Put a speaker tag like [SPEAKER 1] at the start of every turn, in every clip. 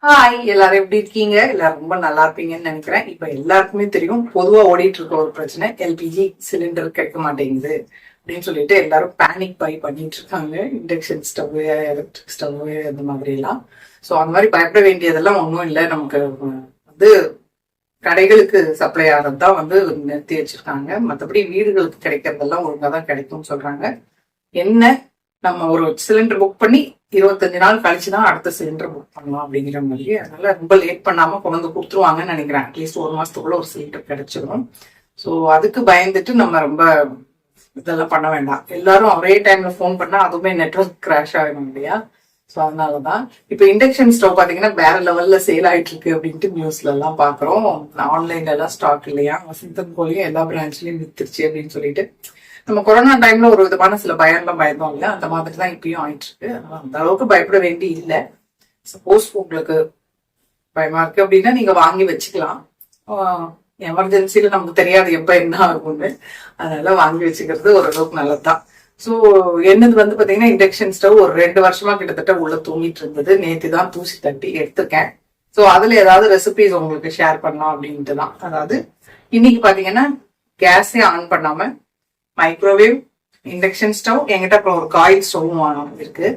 [SPEAKER 1] Hi, எல்லாரும் எப்படி இருக்கீங்க? எல்லாரும் ரொம்ப நல்லா இருப்பீங்கன்னு நினைக்கிறேன். இப்ப எல்லாருக்குமே தெரியும், பொதுவா ஓடிட்டு இருக்க ஒரு பிரச்சனை எல்பிஜி சிலிண்டர் கிடைக்க மாட்டேங்குது அப்படின்னு சொல்லிட்டு எல்லாரும் பேனிக் பை பண்ணிட்டு இருக்காங்க. இண்டக்ஷன் ஸ்டவ், எலக்ட்ரிக் ஸ்டவ் அந்த மாதிரி எல்லாம். ஸோ அந்த மாதிரி பயப்பட வேண்டியதெல்லாம் ஒன்றும் இல்லை. நமக்கு வந்து கடைகளுக்கு சப்ளை ஆகிறது தான் வந்து நிறுத்தி வச்சிருக்காங்க. மற்றபடி வீடுகளுக்கு கிடைக்கிறதெல்லாம் ஒழுங்காக தான் கிடைக்கும்னு சொல்றாங்க. என்ன, நம்ம ஒரு சிலிண்டர் புக் பண்ணி 25 நாள் கழிச்சுதான் அடுத்த சிலிண்டர் புக் பண்ணலாம் அப்படிங்கிற மாதிரி. அதனால ரொம்ப லேட் பண்ணாம கொண்டு வந்து கொடுத்துருவாங்கன்னு நினைக்கிறேன். அட்லீஸ்ட் ஒரு மாசத்துக்குள்ள ஒரு சிலிண்டர் கிடைச்சிடும். ஸோ அதுக்கு பயந்துட்டு நம்ம ரொம்ப இதெல்லாம் பண்ண வேண்டாம். எல்லாரும் ஒரே டைம்ல ஃபோன் பண்ணா அதுவுமே நெட்வொர்க் கிராஷ் ஆகணும் இல்லையா? ஸோ அதனாலதான் இப்ப இண்டக்ஷன் ஸ்டவ் பாத்தீங்கன்னா வேற லெவல்ல சேல் ஆயிட்டு இருக்கு அப்படின்ட்டு நியூஸ்ல எல்லாம் பாக்குறோம். ஆன்லைன்ல எல்லாம் ஸ்டாக் இல்லையா, வசந்தன் கோலியும் எல்லா பிரான்ச்லயும் வித்துருச்சு அப்படின்னு சொல்லிட்டு. நம்ம கொரோனா டைம்ல ஒரு விதமான சில பயம்லாம் பயந்தோம் இல்ல, அந்த மாதிரி தான் இப்பயும் ஆயிட்டு இருக்கு. அந்த அளவுக்கு பயப்பட வேண்டி இல்லை. சப்போஸ் உங்களுக்கு பயமா இருக்கு அப்படின்னா நீங்க வாங்கி வச்சுக்கலாம். எமர்ஜென்சில நமக்கு தெரியாது எப்ப என்ன ஆகும்னு, அதனால வாங்கி வச்சுக்கிறது ஓரளவுக்கு நல்லதுதான். ஸோ என்னது வந்து பாத்தீங்கன்னா இண்டக்ஷன் ஸ்டவ் ஒரு 2 வருஷமா கிட்டத்தட்ட உள்ள தூங்கிட்டு இருந்தது. நேத்து தான் தூசி தட்டி எடுத்துருக்கேன். ஸோ அதுல ஏதாவது ரெசிபிஸ் உங்களுக்கு ஷேர் பண்ணலாம் அப்படின்ட்டு தான். அதாவது இன்னைக்கு பாத்தீங்கன்னா கேஸே ஆன் பண்ணாம மைக்ரோவேவ், இண்டக்ஷன் ஸ்டவ், என்கிட்ட அப்புறம் ஒரு காயில் ஸ்டவ்வும் இருக்கு.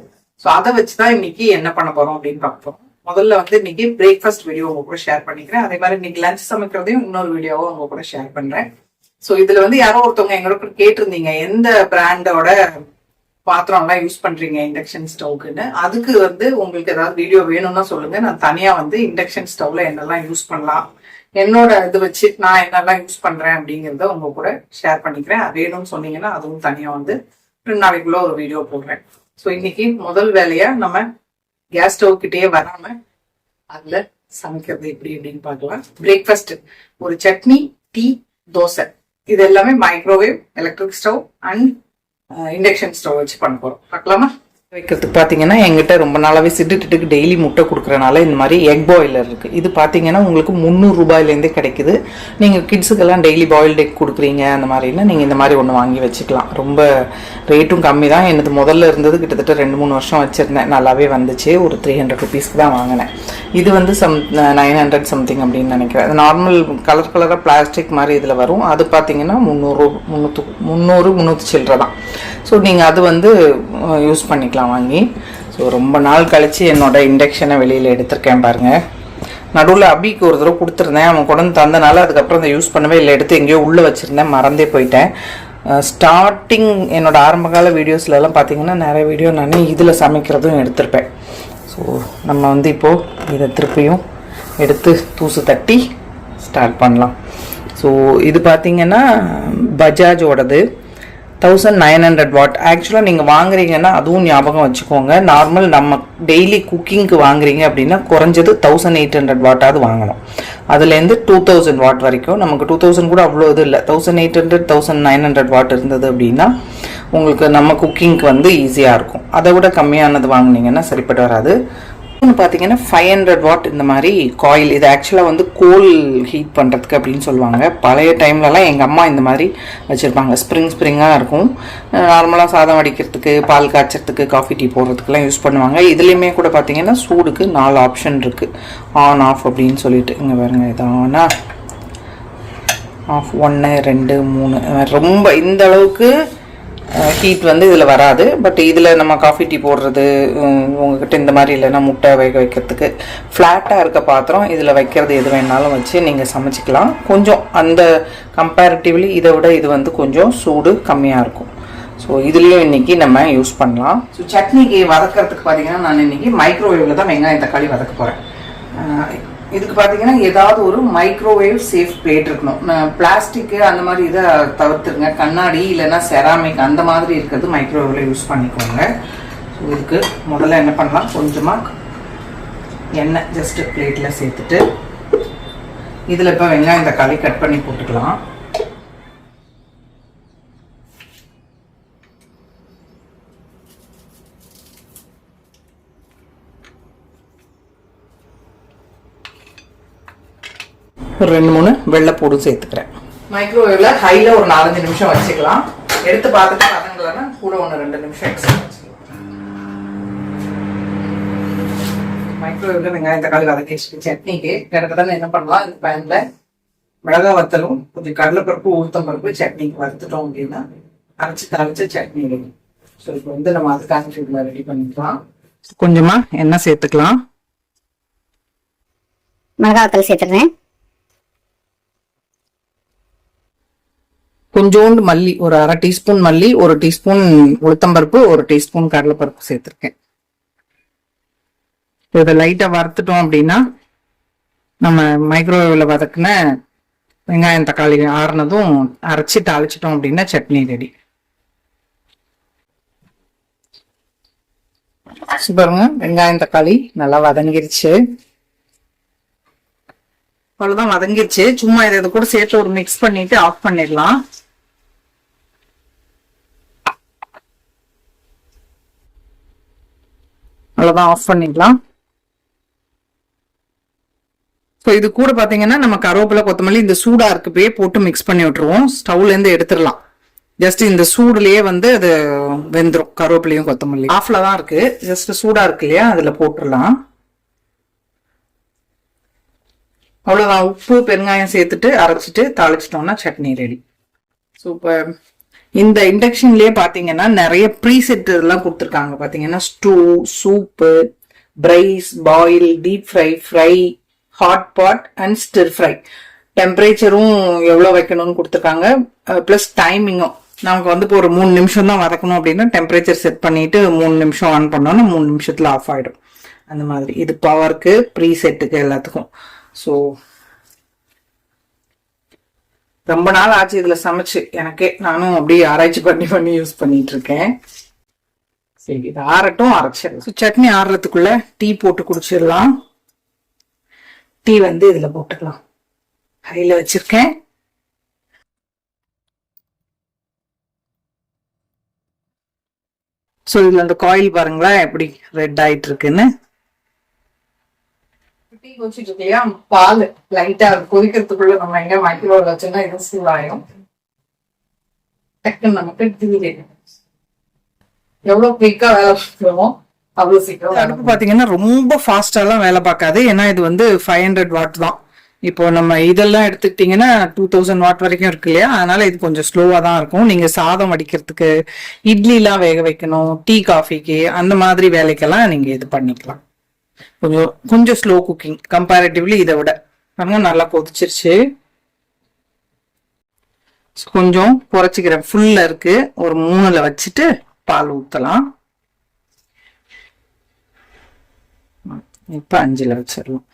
[SPEAKER 1] ஸோ அதை வச்சுதான் இன்னைக்கு என்ன பண்ண போறோம் அப்படின்னு பார்ப்போம். முதல்ல வந்து இன்னைக்கு பிரேக்ஃபாஸ்ட் வீடியோ உங்க கூட ஷேர் பண்ணிக்கிறேன். அதே மாதிரி இன்னைக்கு லஞ்ச் சமைக்கிறதையும் இன்னொரு வீடியோவும் உங்க கூட ஷேர் பண்றேன். ஸோ இதுல வந்து யாரோ ஒருத்தவங்க எங்களோட கேட்டிருந்தீங்க, எந்த பிராண்டோட பாத்திரம் எல்லாம் யூஸ் பண்றீங்க இண்டக்ஷன் ஸ்டவ்க்குன்னு. அதுக்கு வந்து உங்களுக்கு ஏதாவது வீடியோ வேணும்னா சொல்லுங்க. நான் தனியா வந்து இண்டக்ஷன் ஸ்டவ்ல என்னெல்லாம் யூஸ் பண்ணலாம், என்னோட இது வச்சு நான் என்னெல்லாம் யூஸ் பண்றேன் அப்படிங்கிறத உங்க கூட ஷேர் பண்ணிக்கிறேன். வேணும்னு சொன்னீங்கன்னா அதுவும் தனியா வந்து 2 நாளைக்குள்ள ஒரு வீடியோ போடுறேன். ஸோ இன்னைக்கு முதல் வேலையா நம்ம கேஸ் ஸ்டவ் கிட்டேயே வராம அதுல சமைக்கிறது எப்படி அப்படின்னு பார்க்கலாம். பிரேக்ஃபாஸ்ட் ஒரு சட்னி, டீ, தோசை, இது எல்லாமே microwave, electric stove and induction stove வச்சு பண்ண போறோம். பார்க்கலாமா? வைக்கிறதுக்கு பார்த்தீங்கன்னா எங்கிட்ட ரொம்ப நாளாவே சிட்டுட்டுக்கு டெய்லி முட்டை கொடுக்குறனால இந்த மாதிரி எக் பாய்லர் இருக்குது. இது பார்த்தீங்கன்னா உங்களுக்கு 300 ரூபாயிலேருந்தே கிடைக்குது. நீங்கள் கிட்ஸுக்கெல்லாம் டெய்லி பாயில்டு எக் கொடுக்குறீங்க அந்த மாதிரினா நீங்கள் இந்த மாதிரி ஒன்று வாங்கி வச்சுக்கலாம். ரொம்ப ரேட்டும் கம்மி தான். எனது முதல்ல இருந்தது கிட்டத்தட்ட 2-3 வருஷம் வச்சுருந்தேன். நல்லாவே வந்துச்சு. ஒரு 300 ருபீஸ்க்கு தான் வாங்கினேன். இது வந்து 900 சம்திங் அப்படின்னு நினைக்கிறேன். அது நார்மல் கலராக பிளாஸ்டிக் மாதிரி இதில் வரும். அது பார்த்தீங்கன்னா 300 சில்லரை தான். ஸோ நீங்கள் அது வந்து யூஸ் பண்ணிக்கலாம் வாங்கி. ஸோ ரொம்ப நாள் கழிச்சு என்னோட இண்டக்ஷனை வெளியில் எடுத்திருக்கேன் பாருங்க. நடுவில் அபிக்கு ஒரு தடவை கொடுத்துருந்தேன், அவன் கொண்டு வந்து தந்தனால அதுக்கப்புறம் அதை யூஸ் பண்ணவே இல்லை. எடுத்து எங்கேயோ உள்ளே வச்சுருந்தேன், மறந்தே போயிட்டேன். ஸ்டார்டிங் என்னோட ஆரம்பகால வீடியோஸ்லலாம் பார்த்தீங்கன்னா நிறைய வீடியோ நான் இதில் சமைக்கிறதும் எடுத்திருப்பேன். ஸோ நம்ம வந்து இப்போது இதை திருப்பியும் எடுத்து தூசு தட்டி ஸ்டார்ட் பண்ணலாம். ஸோ இது பார்த்தீங்கன்னா பஜாஜோடது 1900 வாட். ஆக்சுவலாக நீங்கள் வாங்குறீங்கன்னா அதுவும் ஞாபகம் வச்சுக்கோங்க. நார்மல் நம்ம டெய்லி குக்கிங்க்கு வாங்குறீங்க அப்படின்னா குறைஞ்சது 1800 வாட்டாவது வாங்கணும். அதுலேருந்து 2000 வாட் வரைக்கும். நமக்கு 2000 கூட அவ்வளோ இது இல்லை. 1800 1900 வாட் இருந்தது அப்படின்னா உங்களுக்கு நம்ம குக்கிங்க்கு வந்து ஈஸியாக இருக்கும். அதை விட கம்மியானது வாங்கினீங்கன்னா சரிப்பட்டு வராது. பார்த்தீங்கன்னா 500 வாட் இந்த மாதிரி காயில். இது ஆக்சுவலாக வந்து கோல் ஹீட் பண்ணுறதுக்கு அப்படின்னு சொல்லுவாங்க. பழைய டைம்லலாம் எங்கள் அம்மா இந்த மாதிரி வச்சுருப்பாங்க. ஸ்ப்ரிங்காக இருக்கும். நார்மலாக சாதம் வடிக்கிறதுக்கு, பால் காய்ச்சறதுக்கு, காஃபி டீ போடுறதுக்குலாம் யூஸ் பண்ணுவாங்க. இதுலேயுமே கூட பார்த்தீங்கன்னா சூடுக்கு 4 ஆப்ஷன் இருக்குது. ஆன் ஆஃப் அப்படின்னு சொல்லிட்டு இங்கே பாருங்க. இதானா ஆஃப் 1 2 3. ரொம்ப இந்த அளவுக்கு ஹீட் வந்து இதில் வராது. பட் இதில் நம்ம காஃபி டீ போடுறது, உங்ககிட்ட இந்த மாதிரி இல்லைன்னா முட்டை வேக வைக்கிறதுக்கு ஃப்ளாட்டாக இருக்க பாத்திரம் இதில் வைக்கிறது எது வேணாலும் வச்சு நீங்கள் சமைச்சிக்கலாம். கொஞ்சம் அந்த கம்பேரிட்டிவ்லி இதை விட இது வந்து கொஞ்சம் சூடு கம்மியாக இருக்கும். ஸோ இதுலேயும் இன்றைக்கி நம்ம யூஸ் பண்ணலாம். ஸோ சட்னிக்கு வதக்கிறதுக்கு பார்த்தீங்கன்னா நான் இன்றைக்கி மைக்ரோவேவில் தான் வெங்காயம் தக்காளி வதக்க போகிறேன். இதுக்கு பார்த்தீங்கன்னா ஏதாவது ஒரு மைக்ரோவேவ் சேஃப் பிளேட் இருக்கணும். பிளாஸ்டிக்கு அந்த மாதிரி இதை தவிர்த்துருங்க. கண்ணாடி இல்லைன்னா செராமிக் அந்த மாதிரி இருக்கிறது மைக்ரோவேவில் யூஸ் பண்ணிக்கோங்க. ஸோ இதுக்கு முதல்ல என்ன பண்ணலாம், கொஞ்சமாக எண்ணெய் ஜஸ்ட் பிளேட்டில் சேர்த்துட்டு இதில் இப்போ வெங்காயம் தக்காளி கட் பண்ணி போட்டுக்கலாம். ஒரு 2-3 வெள்ளைப்பூடு சேர்த்துக்கிறேன். மைக்ரோவேவ்ல ஹைல ஒரு 4-5 நிமிஷம் வச்சுக்கலாம். எடுத்து பார்த்துட்டு பார்த்தீங்கன்னா கூட 1-2 நிமிஷம் எக்ஸ்ட்ரா வச்சுக்கலாம். மைக்ரோவேவ்ல வெங்காயம் தக்காளி வதக்கி சட்னிக்கு கிடக்கதான் என்ன பண்ணலாம், இந்த பேன்ல மிளகா வத்தலும் கொஞ்சம் கடலைப்பருப்பு உளுத்தம் பருப்பு சட்னிக்கு வறுத்துட்டோம் அப்படின்னா அரைச்சி தாளிச்ச சட்னி ரெடி. ஸோ இப்போ வந்து நம்ம அதுக்கான ஃபுட்ல ரெடி பண்ணிக்கலாம். கொஞ்சமா எண்ணெய் சேர்த்துக்கலாம்.
[SPEAKER 2] மிளகா வத்தல் சேர்த்துறேன்.
[SPEAKER 1] கொஞ்சோண்டு மல்லி, ஒரு அரை டீஸ்பூன் மல்லி, ஒரு டீஸ்பூன் உளுத்தம்பருப்பு, ஒரு டீஸ்பூன் கடலைப்பருப்பு சேர்த்துருக்கேன். இதை லைட்டா வறுத்துட்டோம் அப்படின்னா நம்ம மைக்ரோவேவ்ல வதக்குன வெங்காயம் தக்காளி ஆறுனதும் அரைச்சி தாளிச்சிட்டோம் அப்படின்னா சட்னி ரெடி. பாருங்க, வெங்காயம் தக்காளி நல்லா வதங்கிருச்சு. அவ்வளவுதான், வதங்கிருச்சு. சும்மா இதை கூட சேர்த்து ஒரு மிக்ஸ் பண்ணிட்டு ஆஃப் பண்ணிடலாம். அவ்வளவுதான், ஆஃப் பண்ணிடலாம். இது கூட பாத்தீங்கன்னா நம்ம கருவேப்பிலை கொத்தமல்லி இந்த சூடா இருக்கப்பே போட்டு மிக்ஸ் பண்ணி விட்டுருவோம். ஸ்டவ்ல இருந்து எடுத்துடலாம். ஜஸ்ட் இந்த சூடுலயே வந்து அது வெந்துடும். கருவேப்பிலையும் கொத்தமல்லி ஆஃப்ல தான் இருக்கு, ஜஸ்ட் சூடா இருக்கு இல்லையா, அதுல போட்டுடலாம். அவ்வளவுதான், உப்பு பெருங்காயம் சேர்த்துட்டு அரைச்சிட்டு தாளிச்சிட்டோம்னா சட்னி ரெடி. சூப்பர். இந்த இண்டக்ஷன்லயே பாத்தீங்கன்னா நிறைய ப்ரீசெட் எல்லாம் கொடுத்துருக்காங்க. பாத்தீங்கன்னா stew, soup, braise, boil, deep fry, fry, hot pot and stir fry. டெம்பரேச்சரும் எவ்வளவு வைக்கணும்னு கொடுத்துருக்காங்க, பிளஸ் டைமிங்கும். நமக்கு வந்து இப்போ ஒரு 3 நிமிஷம் தான் வதக்கணும் அப்படின்னா டெம்பரேச்சர் செட் பண்ணிட்டு 3 நிமிஷம் ஆன் பண்ணோம்னா 3 நிமிஷத்துல ஆஃப் ஆயிடும். அந்த மாதிரி இது பவருக்கு, ப்ரீசெட்டுக்கு எல்லாத்துக்கும். ஸோ ரொம்ப நாள் ஆச்சு இதுல சமைச்சு எனக்கே. நானும் அப்படியே ஆராய்ச்சி பண்ணி யூஸ் பண்ணிட்டு இருக்கேன். சரி, இது ஆறட்டும், அரைச்சிடலாம். சட்னி ஆறுறதுக்குள்ள டீ போட்டு குடிச்சிடலாம். டீ வந்து இதுல போட்டுக்கலாம். ஹைல வச்சிருக்கேன். சோ இதுல அந்த காயில் பாருங்களேன் எப்படி ரெட் ஆயிட்டு இருக்குன்னு. டீ குடிச்சிட்டு இருக்கையா, பால் லைட்டா கொதிக்கிறதுக்குள்ள நம்ம எங்க மைக்ரோவேவ்ல வச்சோம்னா இது சூடாயிரும். டக்குன்னு நமக்கு டீ ரெடி. எவ்வளவு குயிக்கா வேலை பார்க்கிறோமோ அவ்வளவு சீக்கிரம். அடுப்பு பாத்தீங்கன்னா ரொம்ப ஃபாஸ்டாலாம் வேலை பார்க்காது. ஏன்னா இது வந்து 500 வாட் தான். இப்போ நம்ம இதெல்லாம் எடுத்துக்கிட்டீங்கன்னா 2000 வாட் வரைக்கும் இருக்கு இல்லையா, அதனால இது கொஞ்சம் ஸ்லோவா தான் இருக்கும். நீங்க சாதம் வடிக்கிறதுக்கு, இட்லி எல்லாம் வேக வைக்கணும், டீ காஃபிக்கு, அந்த மாதிரி வேலைக்கெல்லாம் நீங்க இது பண்ணிக்கலாம். கொஞ்சம் ஸ்லோ குக்கிங் கம்பேரிட்டிவ்லி இதை விட. பாருங்க, நல்லா கொதிச்சிருச்சு. கொஞ்சம் குறைச்சிக்கிறேன். ஃபுல்ல இருக்கு, ஒரு 3ல வச்சுட்டு பால் ஊத்தலாம். இப்ப 5ல வச்சிடலாம்.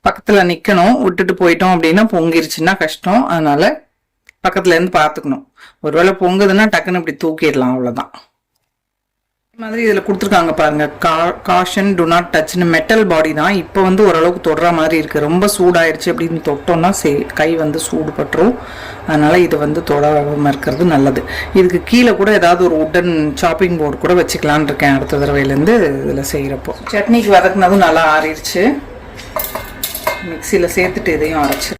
[SPEAKER 1] பக்கத்துல நிக்கணும், விட்டுட்டு போயிட்டோம் அப்படின்னா பொங்கிருச்சுன்னா கஷ்டம். அதனால பக்கத்துல இருந்து பாத்துக்கணும். ஒருவேளை பொங்குதுன்னா டக்குன்னு இப்படி தூக்கிடலாம், அவ்வளவுதான். மாதிரி இதுல கொடுத்துருக்காங்க பாருங்க, காஷன் டு நாட் டச்னு. மெட்டல் பாடி தான். இப்போ வந்து ஓரளவுக்கு தொடுற மாதிரி இருக்கு. ரொம்ப சூடாயிருச்சு அப்படின்னு தொட்டோம்னா கை வந்து சூடு பட்டுரும். அதனால இது வந்து தொடாம இருக்கிறது நல்லது. இதுக்கு கீழே கூட ஏதாவது ஒரு உட்டன் சாப்பிங் போர்டு கூட வச்சுக்கலான் இருக்கேன் அடுத்த தடவையிலேருந்து இதுல செய்யறப்போ. சட்னிக்கு வதக்குனதும் நல்லா ஆறிடுச்சு. மிக்சியில சேர்த்துட்டு இதையும் அரைச்சு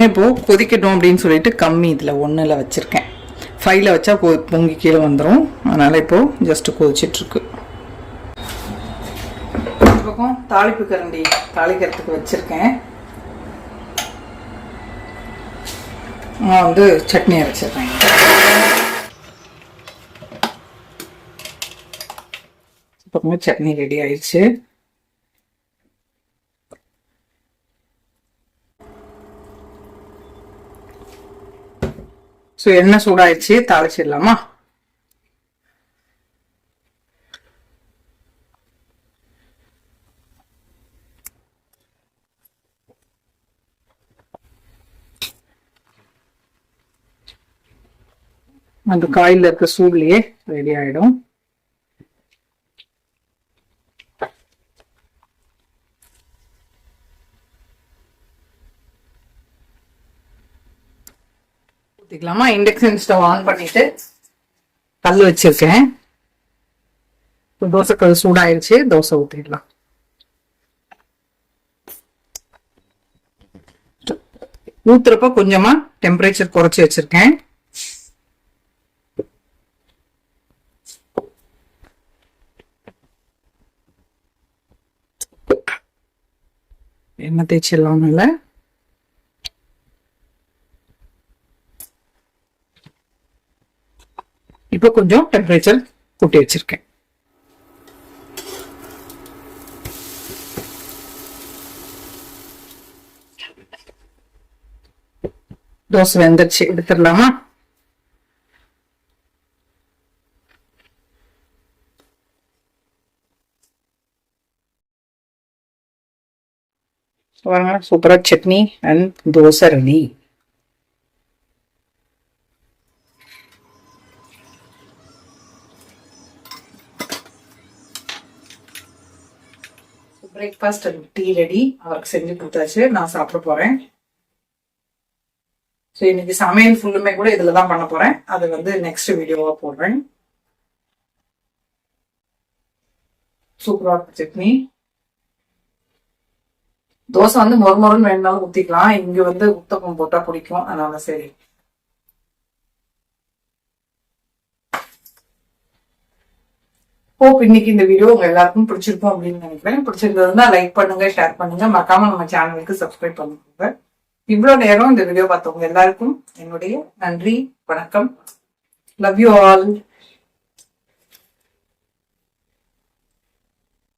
[SPEAKER 1] இப்போ கொதிக்கட்டும் அப்படின்னு சொல்லிட்டு கம்மி இதுல 1ல வச்சிருக்கேன். 5ல வச்சா பொங்கி கீழே வந்துடும். அதனால இப்போ ஜஸ்ட் கொதிச்சிட்டு இருக்கு. பக்கம் தாளிப்பு கரண்டி தாளிக்கிறதுக்கு வச்சிருக்கேன். நான் வந்து சட்னி அரைச்சிருக்கேன். பக்கமே சட்னி ரெடி ஆயிடுச்சு. ஸோ எண்ணெய் சூடாயிடுச்சு, தாளிச்சிடலாமா? அந்த காயில இருக்க சூட்லயே ரெடி ஆயிடும். ஊத்திக்கலாமா? இண்டக்ஷன் ஸ்டவ் ஆன் பண்ணிட்டு கல் வச்சிருக்கேன். தோசை கல் சூடாயிருச்சு, தோசை ஊத்திடலாம். ஊத்துறப்ப கொஞ்சமா டெம்பரேச்சர் குறைச்சி வச்சிருக்கேன். எண்ணெய் தேய்ச்சிடலாம் இல்லை. இப்போ கொஞ்சம் டெம்பரேச்சர் கூட்டி வச்சிருக்கேன். தோசை வெந்துருச்சு, எடுத்துடலாமா? பாருங்க, சூப்பரா chutney and dosa ready. Breakfast and tea ready. அவருக்கு செஞ்சு கொடுத்தாச்சு, நான் சாப்பிட போறேன். ஸோ இன்னைக்கு சமையல் ஃபுல்லுமே கூட இதுல தான் பண்ண போறேன். அது வந்து நெக்ஸ்ட் வீடியோவா போடுறேன். சூப்பரா இருக்கு சட்னி. தோசை வந்து மொறுமொறுன்னு வேணுனாலும் ஊத்திக்கலாம். இங்க வந்து உத்தப்பம் போட்டா பிடிக்கும், அதனால சரி. ஹோப் இன்னைக்கு இந்த வீடியோ உங்க எல்லாருக்கும் பிடிச்சிருக்கும் அப்படின்னு நினைக்கிறேன். பிடிச்சிருந்ததுன்னா லைக் பண்ணுங்க, ஷேர் பண்ணுங்க, மறக்காம நம்ம சேனலுக்கு சப்ஸ்கிரைப் பண்ணுங்க. இவ்வளவு நேரம் இந்த வீடியோ பார்த்தவங்க எல்லாருக்கும் என்னுடைய நன்றி, வணக்கம். Love you all.